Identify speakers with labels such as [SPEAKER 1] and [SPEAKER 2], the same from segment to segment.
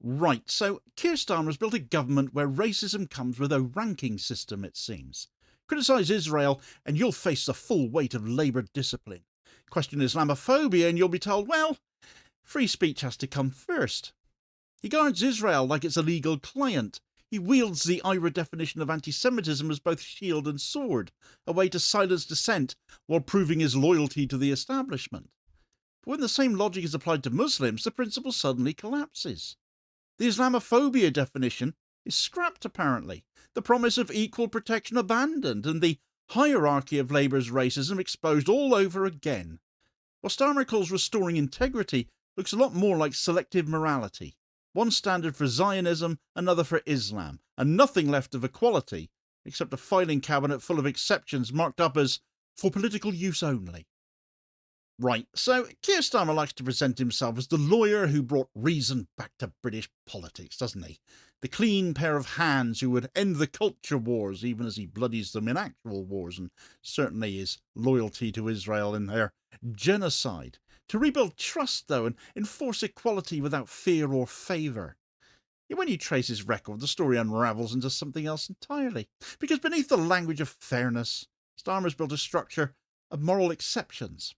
[SPEAKER 1] Right, so Keir Starmer has built a government where racism comes with a ranking system, it seems. Criticise Israel and you'll face the full weight of Labour discipline. Question Islamophobia and you'll be told, well, free speech has to come first. He guards Israel like it's a legal client. He wields the IHRA definition of antisemitism as both shield and sword, a way to silence dissent while proving his loyalty to the establishment. But when the same logic is applied to Muslims, the principle suddenly collapses. The Islamophobia definition is scrapped, apparently, the promise of equal protection abandoned, and the hierarchy of Labour's racism exposed all over again. What Starmer calls restoring integrity looks a lot more like selective morality. One standard for Zionism, another for Islam, and nothing left of equality, except a filing cabinet full of exceptions marked up as for political use only. Right, so Keir Starmer likes to present himself as the lawyer who brought reason back to British politics, doesn't he? The clean pair of hands who would end the culture wars even as he bloodies them in actual wars, and certainly his loyalty to Israel in their genocide. To rebuild trust, though, and enforce equality without fear or favour. Yet when you trace his record, the story unravels into something else entirely. Because beneath the language of fairness, Starmer's built a structure of moral exceptions.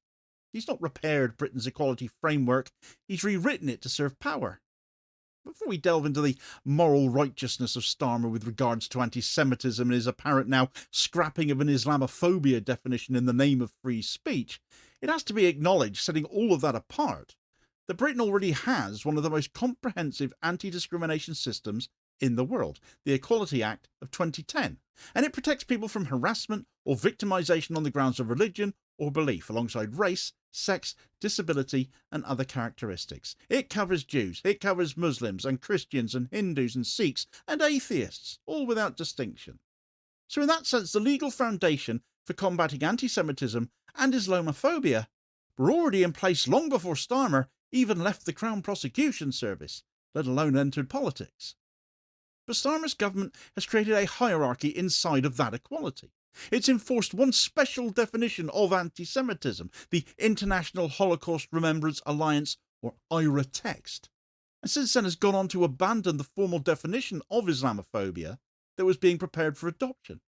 [SPEAKER 1] He's not repaired Britain's equality framework, he's rewritten it to serve power. Before we delve into the moral righteousness of Starmer with regards to anti-Semitism and his apparent now scrapping of an Islamophobia definition in the name of free speech, it has to be acknowledged, setting all of that apart, that Britain already has one of the most comprehensive anti-discrimination systems in the world, the Equality Act of 2010, and it protects people from harassment or victimisation on the grounds of religion or belief, alongside race, sex, disability and other characteristics. It covers Jews, it covers Muslims and Christians and Hindus and Sikhs and atheists, all without distinction. So in that sense, the legal foundation for combating anti-Semitism and Islamophobia were already in place long before Starmer even left the Crown Prosecution Service, let alone entered politics. But Starmer's government has created a hierarchy inside of that equality. It's enforced one special definition of anti-Semitism, the International Holocaust Remembrance Alliance, or IHRA text, and since then has gone on to abandon the formal definition of Islamophobia that was being prepared for adoption.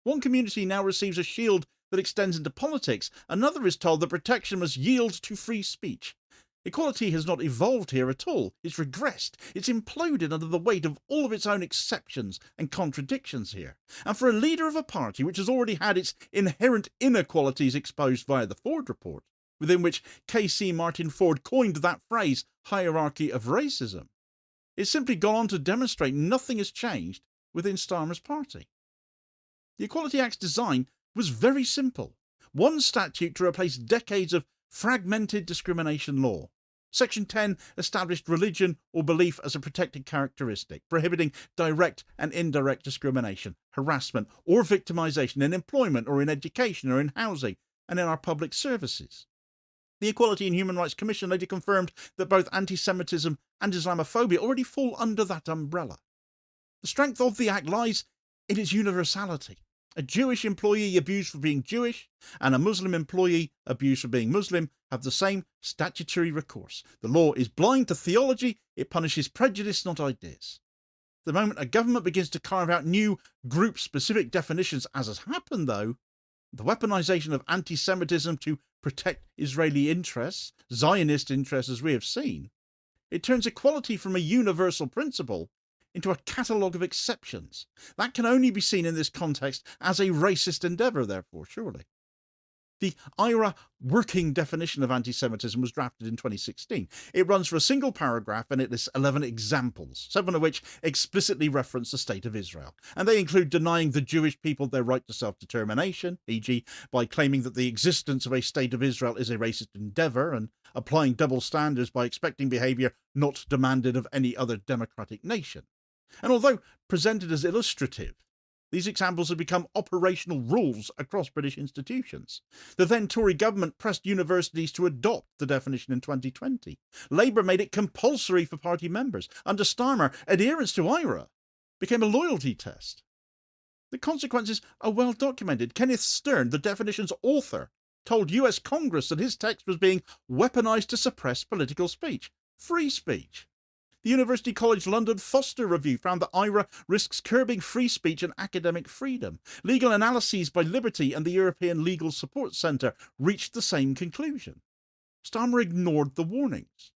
[SPEAKER 1] One community now receives a shield that extends into politics, another is told that protection must yield to free speech. Equality has not evolved here at all, it's regressed, it's imploded under the weight of all of its own exceptions and contradictions here. And for a leader of a party which has already had its inherent inequalities exposed via the Ford report, within which K.C. Martin Ford coined that phrase, hierarchy of racism, it's simply gone on to demonstrate nothing has changed within Starmer's party. The Equality Act's design was very simple. One statute to replace decades of fragmented discrimination law. Section 10 established religion or belief as a protected characteristic, prohibiting direct and indirect discrimination, harassment or victimisation in employment or in education or in housing and in our public services. The Equality and Human Rights Commission later confirmed that both anti-Semitism and Islamophobia already fall under that umbrella. The strength of the Act lies in its universality. A Jewish employee abused for being Jewish and a Muslim employee abused for being Muslim have the same statutory recourse. The law is blind to theology, it punishes prejudice, not ideas. The moment a government begins to carve out new group-specific definitions, as has happened though, the weaponization of anti-Semitism to protect Israeli interests, Zionist interests as we have seen, it turns equality from a universal principle into a catalogue of exceptions. That can only be seen in this context as a racist endeavour, therefore, surely. The IHRA working definition of anti-Semitism was drafted in 2016. It runs for a single paragraph and it lists 11 examples, 7 of which explicitly reference the State of Israel. And they include denying the Jewish people their right to self-determination, e.g. by claiming that the existence of a State of Israel is a racist endeavour, and applying double standards by expecting behaviour not demanded of any other democratic nation. And although presented as illustrative, these examples have become operational rules across British institutions. The then Tory government pressed universities to adopt the definition in 2020. Labour made it compulsory for party members. Under Starmer, adherence to IHRA became a loyalty test. The consequences are well documented. Kenneth Stern, the definition's author, told US Congress that his text was being weaponized to suppress political speech, free speech. The University College London Foster Review found that IHRA risks curbing free speech and academic freedom. Legal analyses by Liberty and the European Legal Support Centre reached the same conclusion. Starmer ignored the warnings.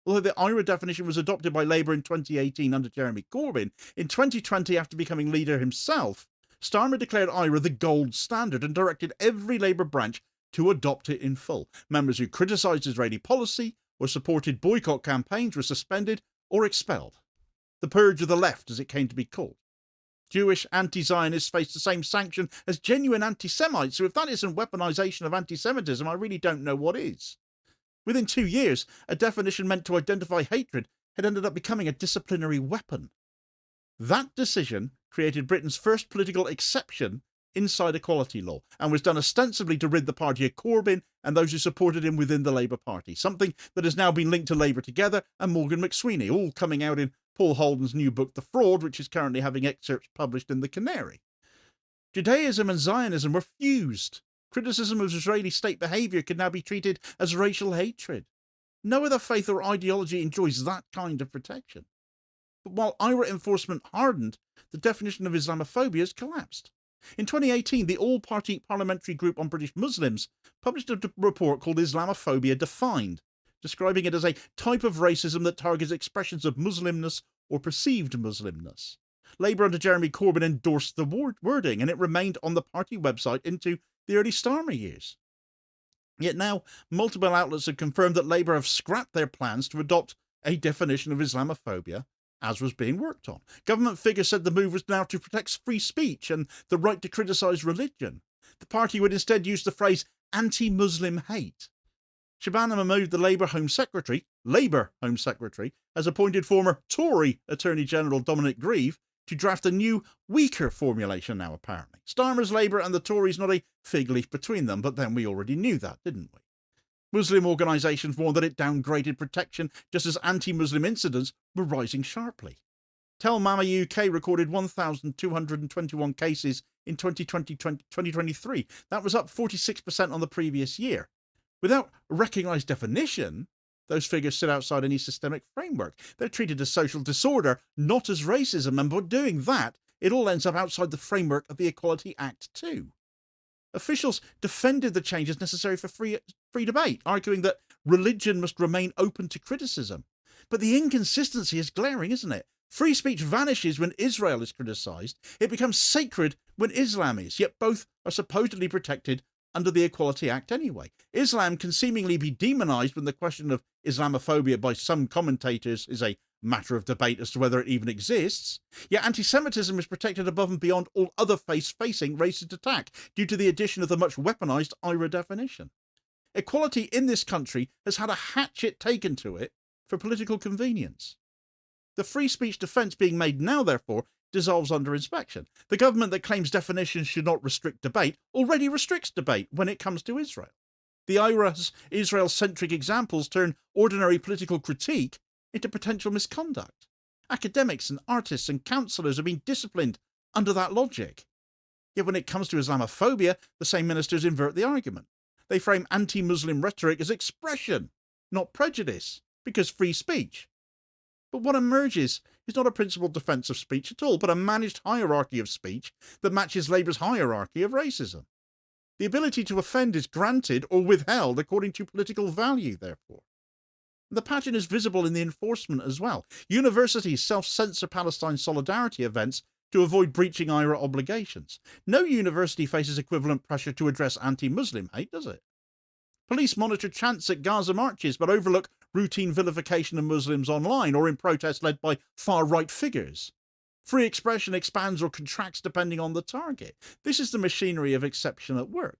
[SPEAKER 1] Although the IHRA definition was adopted by Labour in 2018 under Jeremy Corbyn, in 2020, after becoming leader himself, Starmer declared IHRA the gold standard and directed every Labour branch to adopt it in full. Members who criticised Israeli policy or supported boycott campaigns were suspended or expelled. The purge of the left, as it came to be called. Jewish anti-Zionists face the same sanction as genuine anti-Semites, so if that isn't weaponization of anti-Semitism, I really don't know what is. Within 2 years, a definition meant to identify hatred had ended up becoming a disciplinary weapon. That decision created Britain's first political exception inside equality law, and was done ostensibly to rid the party of Corbyn and those who supported him within the Labour Party, something that has now been linked to Labour Together and Morgan McSweeney, all coming out in Paul Holden's new book, The Fraud, which is currently having excerpts published in The Canary. Judaism and Zionism were fused. Criticism of Israeli state behaviour could now be treated as racial hatred. No other faith or ideology enjoys that kind of protection. But while IHRA enforcement hardened, the definition of Islamophobia has collapsed. In 2018, the All-Party Parliamentary Group on British Muslims published a report called Islamophobia Defined, describing it as a type of racism that targets expressions of Muslimness or perceived Muslimness. Labour under Jeremy Corbyn endorsed the wording, and it remained on the party website into the early Starmer years. Yet now, multiple outlets have confirmed that Labour have scrapped their plans to adopt a definition of Islamophobia, as was being worked on. Government figures said the move was now to protect free speech and the right to criticise religion. The party would instead use the phrase anti-Muslim hate. Shabana Mahmood, the Labour Home Secretary, has appointed former Tory Attorney General Dominic Grieve to draft a new, weaker formulation now, apparently. Starmer's Labour and the Tories not a fig leaf between them, but then we already knew that, didn't we? Muslim organisations warned that it downgraded protection just as anti-Muslim incidents were rising sharply. Tell Mama UK recorded 1,221 cases in 2023. That was up 46% on the previous year. Without a recognised definition, those figures sit outside any systemic framework. They're treated as social disorder, not as racism, and by doing that, it all ends up outside the framework of the Equality Act too. Officials defended the changes necessary for free debate, arguing that religion must remain open to criticism. But the inconsistency is glaring, isn't it? Free speech vanishes when Israel is criticised. It becomes sacred when Islam is, yet both are supposedly protected under the Equality Act anyway. Islam can seemingly be demonised when the question of Islamophobia by some commentators is a matter of debate as to whether it even exists, yet anti-Semitism is protected above and beyond all other face-facing racist attack due to the addition of the much weaponised IHRA definition. Equality in this country has had a hatchet taken to it for political convenience. The free speech defence being made now, therefore, dissolves under inspection. The government that claims definitions should not restrict debate already restricts debate when it comes to Israel. The IHRA's Israel-centric examples turn ordinary political critique into potential misconduct. Academics and artists and councillors have been disciplined under that logic. Yet when it comes to Islamophobia, the same ministers invert the argument. They frame anti-Muslim rhetoric as expression, not prejudice, because free speech. But what emerges is not a principled defence of speech at all, but a managed hierarchy of speech that matches Labour's hierarchy of racism. The ability to offend is granted or withheld according to political value, therefore. The pattern is visible in the enforcement as well. Universities self-censor Palestine solidarity events to avoid breaching IHRA obligations. No university faces equivalent pressure to address anti-Muslim hate, does it? Police monitor chants at Gaza marches but overlook routine vilification of Muslims online or in protests led by far-right figures. Free expression expands or contracts depending on the target. This is the machinery of exception at work.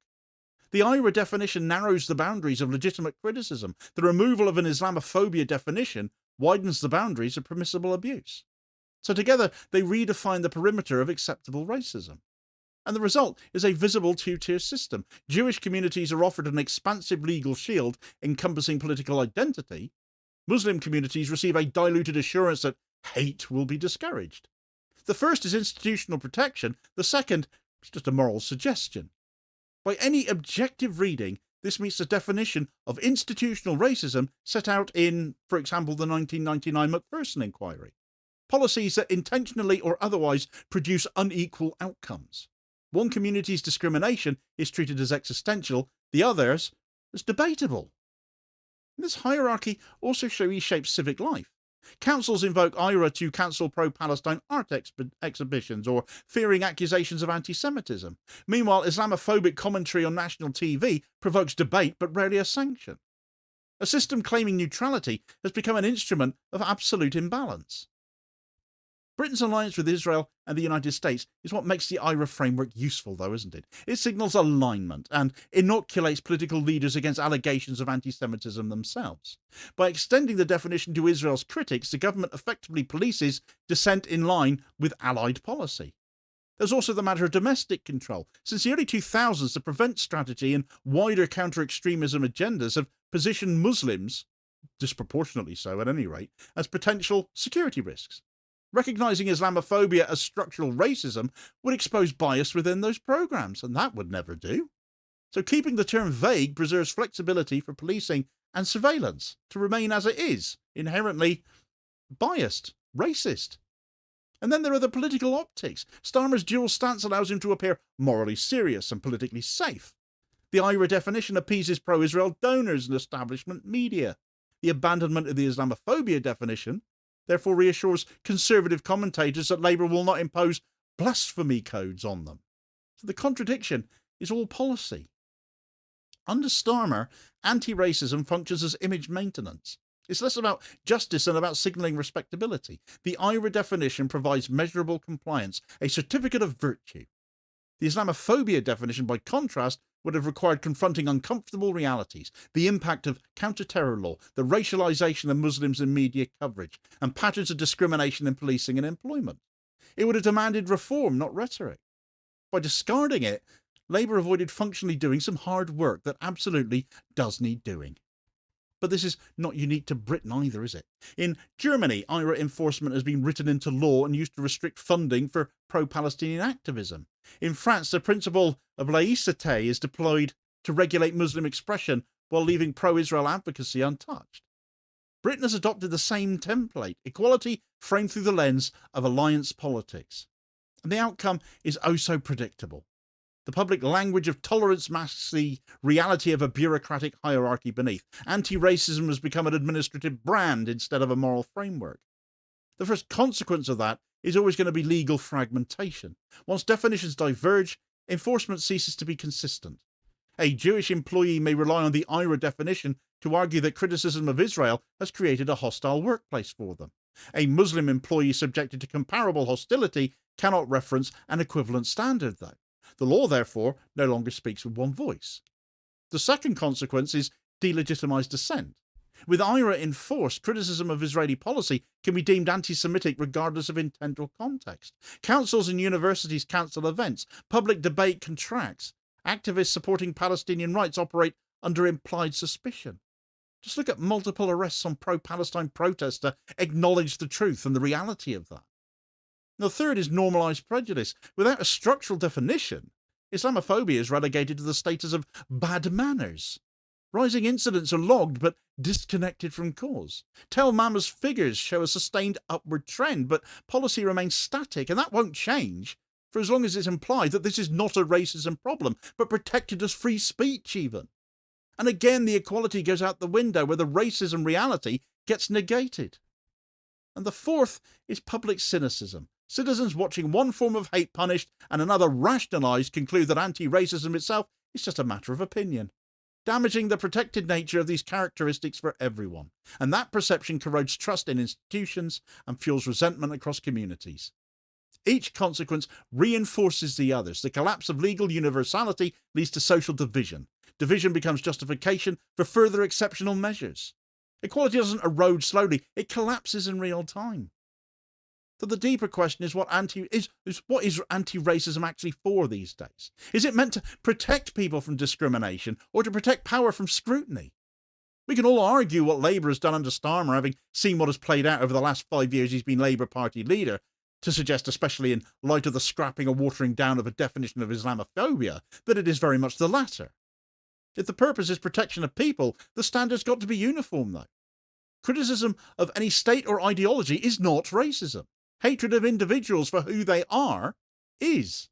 [SPEAKER 1] The IHRA definition narrows the boundaries of legitimate criticism. The removal of an Islamophobia definition widens the boundaries of permissible abuse. So together, they redefine the perimeter of acceptable racism. And the result is a visible two-tier system. Jewish communities are offered an expansive legal shield encompassing political identity. Muslim communities receive a diluted assurance that hate will be discouraged. The first is institutional protection. The second is just a moral suggestion. By any objective reading, This meets the definition of institutional racism set out in, for example, the 1999 Macpherson inquiry. Policies that intentionally or otherwise produce unequal outcomes. One community's discrimination is treated as existential, the others as debatable. This hierarchy also reshapes civic life. Councils invoke IHRA to cancel pro-Palestine art exhibitions or fearing accusations of antisemitism. Meanwhile, Islamophobic commentary on national TV provokes debate but rarely a sanction. A system claiming neutrality has become an instrument of absolute imbalance. Britain's alliance with Israel and the United States is what makes the IHRA framework useful, though, isn't it? It signals alignment and inoculates political leaders against allegations of anti-Semitism themselves. By extending the definition to Israel's critics, the government effectively polices dissent in line with Allied policy. There's also the matter of domestic control. Since the early 2000s, the prevent strategy and wider counter-extremism agendas have positioned Muslims, disproportionately so at any rate, as potential security risks. Recognising Islamophobia as structural racism would expose bias within those programmes, and that would never do. So keeping the term vague preserves flexibility for policing and surveillance to remain as it is, inherently biased, racist. And then there are the political optics. Starmer's dual stance allows him to appear morally serious and politically safe. The IHRA definition appeases pro-Israel donors and establishment media. The abandonment of the Islamophobia definition therefore reassures conservative commentators that Labour will not impose blasphemy codes on them. So the contradiction is all policy. Under Starmer, anti-racism functions as image maintenance. It's less about justice than about signalling respectability. The IHRA definition provides measurable compliance, a certificate of virtue. The Islamophobia definition, by contrast, would have required confronting uncomfortable realities, the impact of counter-terror law, the racialisation of Muslims in media coverage, and patterns of discrimination in policing and employment. It would have demanded reform, not rhetoric. By discarding it, Labour avoided functionally doing some hard work that absolutely does need doing. But this is not unique to Britain either, is it? In Germany, IHRA enforcement has been written into law and used to restrict funding for pro-Palestinian activism. In France, the principle of laïcité is deployed to regulate Muslim expression while leaving pro-Israel advocacy untouched. Britain has adopted the same template, equality framed through the lens of alliance politics. And the outcome is oh so predictable. The public language of tolerance masks the reality of a bureaucratic hierarchy beneath. Anti-racism has become an administrative brand instead of a moral framework. The first consequence of that is always going to be legal fragmentation. Once definitions diverge, enforcement ceases to be consistent. A Jewish employee may rely on the IHRA definition to argue that criticism of Israel has created a hostile workplace for them. A Muslim employee subjected to comparable hostility cannot reference an equivalent standard, though. The law, therefore, no longer speaks with one voice. The second consequence is delegitimised dissent. With IHRA enforced, criticism of Israeli policy can be deemed anti-Semitic regardless of intent or context. Councils and universities cancel events. Public debate contracts. Activists supporting Palestinian rights operate under implied suspicion. Just look at multiple arrests on pro-Palestine protests to acknowledge the truth and the reality of that. The third is normalised prejudice. Without a structural definition, Islamophobia is relegated to the status of bad manners. Rising incidents are logged but disconnected from cause. Tel Mama's figures show a sustained upward trend, but policy remains static, and that won't change for as long as it's implied that this is not a racism problem, but protected as free speech even. And again, the equality goes out the window where the racism reality gets negated. And the fourth is public cynicism. Citizens watching one form of hate punished and another rationalised conclude that anti-racism itself is just a matter of opinion, damaging the protected nature of these characteristics for everyone. And that perception corrodes trust in institutions and fuels resentment across communities. Each consequence reinforces the others. The collapse of legal universality leads to social division. Division becomes justification for further exceptional measures. Equality doesn't erode slowly, it collapses in real time. So the deeper question is what is anti-racism actually for these days? Is it meant to protect people from discrimination or to protect power from scrutiny? We can all argue what Labour has done under Starmer, having seen what has played out over the last 5 years he's been Labour Party leader, to suggest, especially in light of the scrapping or watering down of a definition of Islamophobia, that it is very much the latter. If the purpose is protection of people, the standard's got to be uniform, though. Criticism of any state or ideology is not racism. Hatred of individuals for who they are is.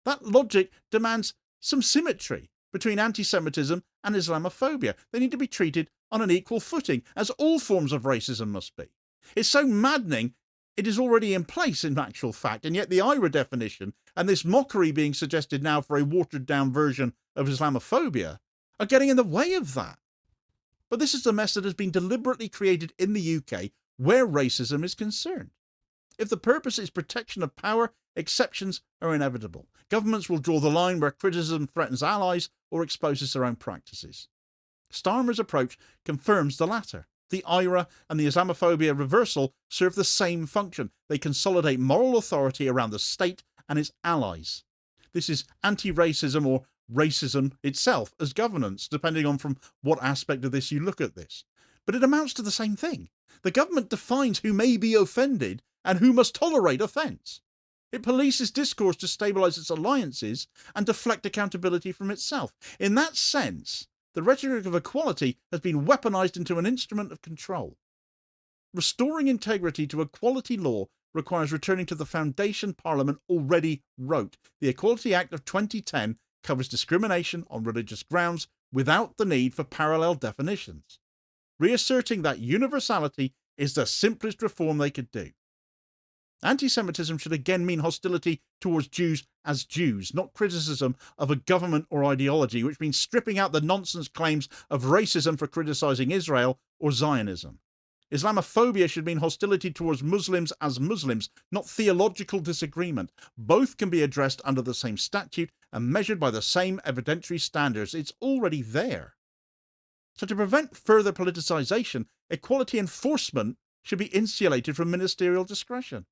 [SPEAKER 1] That logic demands some symmetry between antisemitism and Islamophobia. They need to be treated on an equal footing, as all forms of racism must be. It's so maddening it is already in place in actual fact, and yet the IHRA definition and this mockery being suggested now for a watered-down version of Islamophobia are getting in the way of that. But this is the mess that has been deliberately created in the UK where racism is concerned. If the purpose is protection of power, exceptions are inevitable. Governments will draw the line where criticism threatens allies or exposes their own practices. Starmer's approach confirms the latter. The IHRA and the Islamophobia reversal serve the same function. They consolidate moral authority around the state and its allies. This is anti-racism or racism itself as governance, depending on from what aspect of this you look at this. But it amounts to the same thing. The government defines who may be offended and who must tolerate offence. It polices discourse to stabilise its alliances and deflect accountability from itself. In that sense, the rhetoric of equality has been weaponised into an instrument of control. Restoring integrity to equality law requires returning to the foundation Parliament already wrote. The Equality Act of 2010 covers discrimination on religious grounds without the need for parallel definitions. Reasserting that universality is the simplest reform they could do. Anti-Semitism should again mean hostility towards Jews as Jews, not criticism of a government or ideology, which means stripping out the nonsense claims of racism for criticising Israel or Zionism. Islamophobia should mean hostility towards Muslims as Muslims, not theological disagreement. Both can be addressed under the same statute and measured by the same evidentiary standards. It's already there. So to prevent further politicisation, equality enforcement should be insulated from ministerial discretion.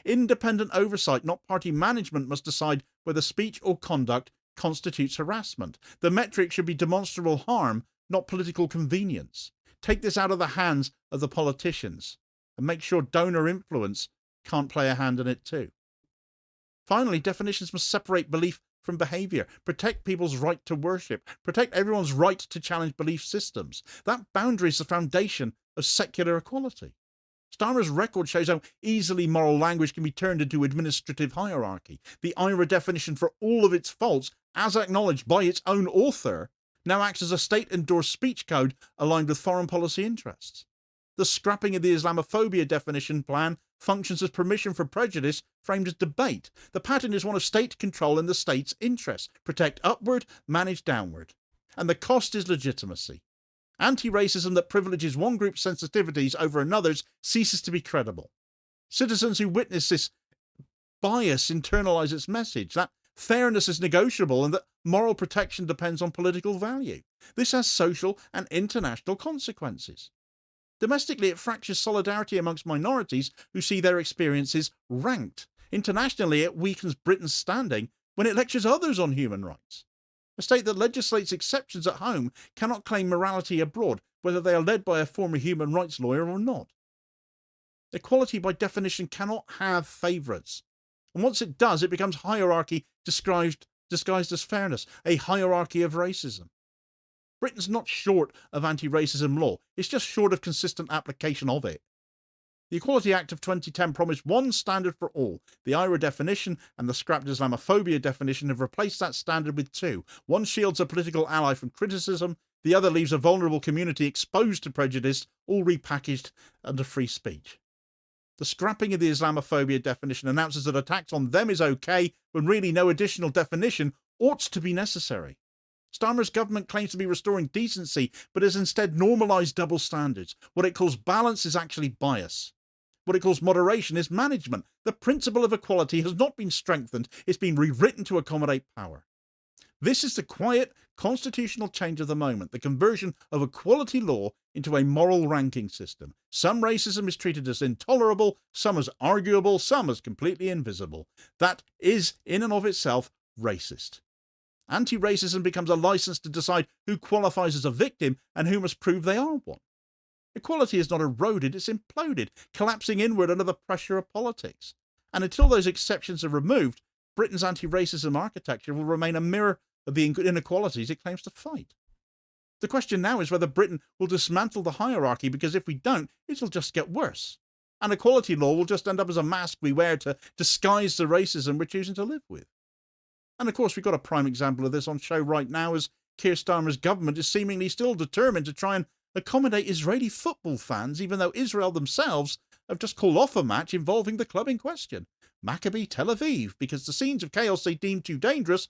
[SPEAKER 1] Independent oversight, not party management, must decide whether speech or conduct constitutes harassment. The metric should be demonstrable harm, not political convenience. Take this out of the hands of the politicians and make sure donor influence can't play a hand in it too. Finally, definitions must separate belief from behaviour, protect people's right to worship, protect everyone's right to challenge belief systems. That boundary is the foundation of secular equality. Starmer's record shows how easily moral language can be turned into administrative hierarchy. The IHRA definition for all of its faults, as acknowledged by its own author, now acts as a state-endorsed speech code aligned with foreign policy interests. The scrapping of the Islamophobia definition plan functions as permission for prejudice framed as debate. The pattern is one of state control in the state's interests. Protect upward, manage downward. And the cost is legitimacy. Anti-racism that privileges one group's sensitivities over another's ceases to be credible. Citizens who witness this bias internalise its message, that fairness is negotiable and that moral protection depends on political value. This has social and international consequences. Domestically, it fractures solidarity amongst minorities who see their experiences ranked. Internationally, it weakens Britain's standing when it lectures others on human rights. A state that legislates exceptions at home cannot claim morality abroad, whether they are led by a former human rights lawyer or not. Equality, by definition, cannot have favourites. And once it does, it becomes hierarchy disguised as fairness, a hierarchy of racism. Britain's not short of anti-racism law, it's just short of consistent application of it. The Equality Act of 2010 promised one standard for all. The IHRA definition and the scrapped Islamophobia definition have replaced that standard with two. One shields a political ally from criticism, the other leaves a vulnerable community exposed to prejudice, all repackaged under free speech. The scrapping of the Islamophobia definition announces that attacks on them is okay, when really no additional definition ought to be necessary. Starmer's government claims to be restoring decency, but has instead normalised double standards. What it calls balance is actually bias. What it calls moderation is management. The principle of equality has not been strengthened, it's been rewritten to accommodate power. This is the quiet constitutional change of the moment, the conversion of equality law into a moral ranking system. Some racism is treated as intolerable, some as arguable, some as completely invisible. That is, in and of itself, racist. Anti-racism becomes a license to decide who qualifies as a victim and who must prove they are one. Equality is not eroded, it's imploded, collapsing inward under the pressure of politics. And until those exceptions are removed, Britain's anti-racism architecture will remain a mirror of the inequalities it claims to fight. The question now is whether Britain will dismantle the hierarchy, because if we don't, it'll just get worse. And equality law will just end up as a mask we wear to disguise the racism we're choosing to live with. And of course, we've got a prime example of this on show right now, as Keir Starmer's government is seemingly still determined to try and accommodate Israeli football fans, even though Israel themselves have just called off a match involving the club in question, Maccabi Tel Aviv, because the scenes of chaos they deemed too dangerous,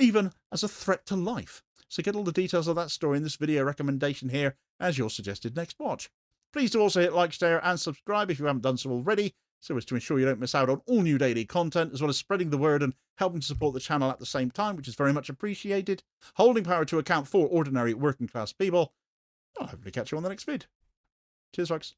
[SPEAKER 1] even as a threat to life. So get all the details of that story in this video recommendation here as your suggested next watch. Please do also hit like, share and subscribe if you haven't done so already, so as to ensure you don't miss out on all new daily content, as well as spreading the word and helping to support the channel at the same time, which is very much appreciated. Holding power to account for ordinary working class people. I'll hopefully catch you on the next vid. Cheers, folks.